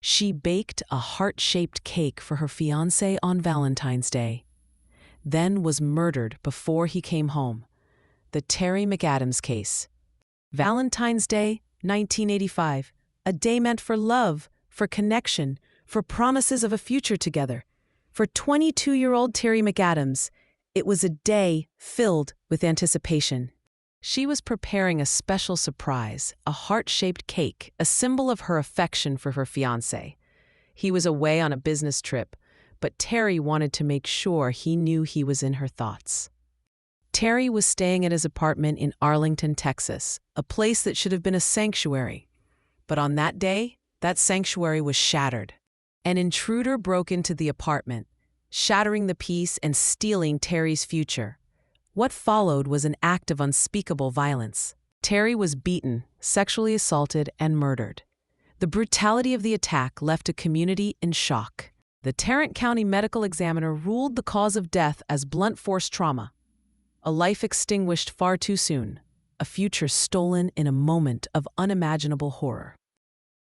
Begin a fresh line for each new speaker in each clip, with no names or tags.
She baked a heart-shaped cake for her fiancé on Valentine's Day, then was murdered before he came home. The Terri Mcadams case. Valentine's Day, 1985. A day meant for love, for connection, for promises of a future together. For 22-year-old Terri Mcadams, it was a day filled with anticipation. She was preparing a special surprise, a heart-shaped cake, a symbol of her affection for her fiancé. He was away on a business trip, but Terri wanted to make sure he knew he was in her thoughts. Terri was staying at his apartment in Arlington, Texas, a place that should have been a sanctuary. But on that day, that sanctuary was shattered. An intruder broke into the apartment, shattering the peace and stealing Terri's future. What followed was an act of unspeakable violence. Terri was beaten, sexually assaulted, and murdered. The brutality of the attack left a community in shock. The Tarrant County medical examiner ruled the cause of death as blunt force trauma. A life extinguished far too soon, a future stolen in a moment of unimaginable horror.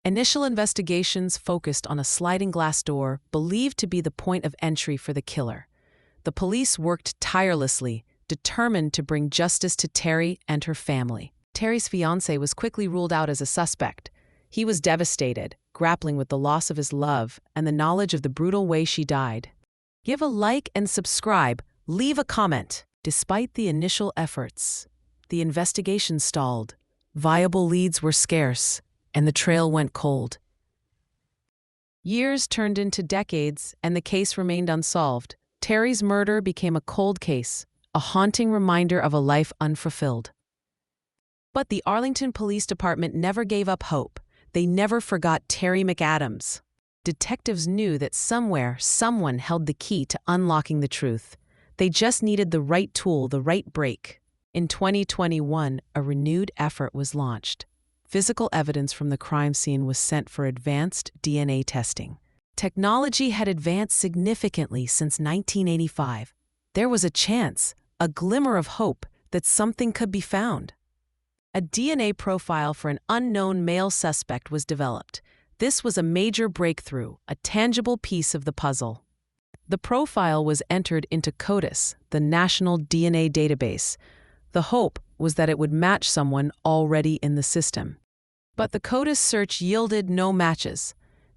Initial investigations focused on a sliding glass door believed to be the point of entry for the killer. The police worked tirelessly, determined to bring justice to Terri and her family. Terri's fiancé was quickly ruled out as a suspect. He was devastated, grappling with the loss of his love and the knowledge of the brutal way she died. Give a like and subscribe. Leave a comment. Despite the initial efforts, the investigation stalled. Viable leads were scarce, and the trail went cold. Years turned into decades, and the case remained unsolved. Terri's murder became a cold case, a haunting reminder of a life unfulfilled. But the Arlington Police Department never gave up hope. They never forgot Terri Mcadams. Detectives knew that somewhere, someone held the key to unlocking the truth. They just needed the right tool, the right break. In 2021, a renewed effort was launched. Physical evidence from the crime scene was sent for advanced DNA testing. Technology had advanced significantly since 1985. There was a chance, a glimmer of hope, that something could be found. A DNA profile for an unknown male suspect was developed. This was a major breakthrough, a tangible piece of the puzzle. The profile was entered into CODIS, the National DNA Database. The hope was that it would match someone already in the system. But the CODIS search yielded no matches.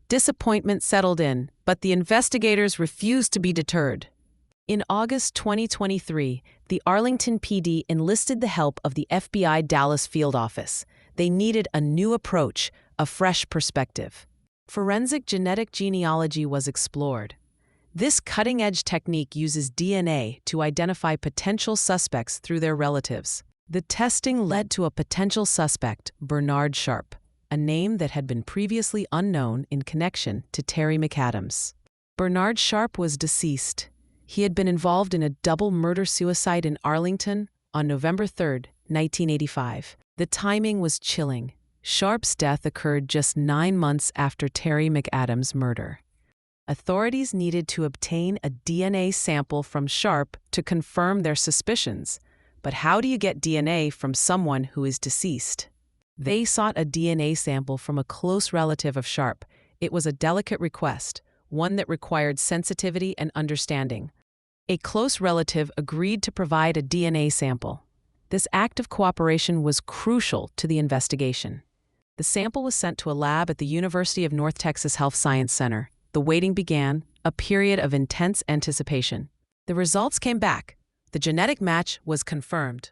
Disappointment settled in, but the investigators refused to be deterred. In August 2023, the Arlington PD enlisted the help of the FBI Dallas Field Office. They needed a new approach, a fresh perspective. Forensic genetic genealogy was explored. This cutting-edge technique uses DNA to identify potential suspects through their relatives. The testing led to a potential suspect, Bernard Sharp, a name that had been previously unknown in connection to Terri Mcadams. Bernard Sharp was deceased. He had been involved in a double murder-suicide in Arlington on November 3, 1985. The timing was chilling. Sharp's death occurred just 9 months after Terri Mcadams' murder. Authorities needed to obtain a DNA sample from Sharp to confirm their suspicions. But how do you get DNA from someone who is deceased? They sought a DNA sample from a close relative of Sharp. It was a delicate request, one that required sensitivity and understanding. A close relative agreed to provide a DNA sample. This act of cooperation was crucial to the investigation. The sample was sent to a lab at the University of North Texas Health Science Center. The waiting began, a period of intense anticipation. The results came back. The genetic match was confirmed.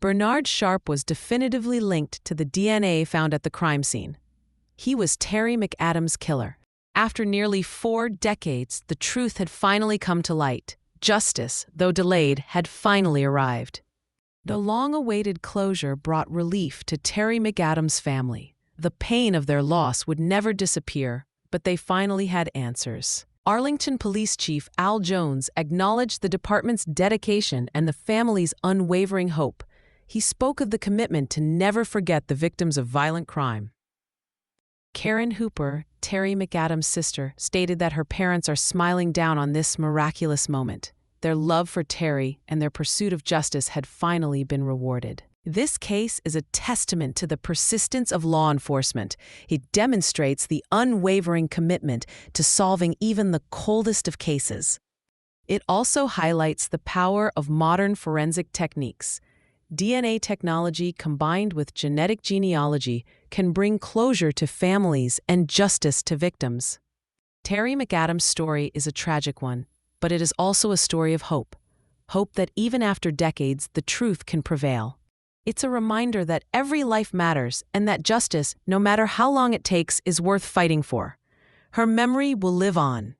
Bernard Sharp was definitively linked to the DNA found at the crime scene. He was Terri Mcadams' killer. After nearly 4 decades, the truth had finally come to light. Justice, though delayed, had finally arrived. The long-awaited closure brought relief to Terri Mcadams' family. The pain of their loss would never disappear, but they finally had answers. Arlington Police Chief Al Jones acknowledged the department's dedication and the family's unwavering hope. He spoke of the commitment to never forget the victims of violent crime. Karen Hooper, Terri Mcadams' sister, stated that her parents are smiling down on this miraculous moment. Their love for Terri and their pursuit of justice had finally been rewarded. This case is a testament to the persistence of law enforcement. It demonstrates the unwavering commitment to solving even the coldest of cases. It also highlights the power of modern forensic techniques. DNA technology combined with genetic genealogy can bring closure to families and justice to victims. Terri Mcadams' story is a tragic one, but it is also a story of hope. Hope that even after decades, the truth can prevail. It's a reminder that every life matters and that justice, no matter how long it takes, is worth fighting for. Her memory will live on.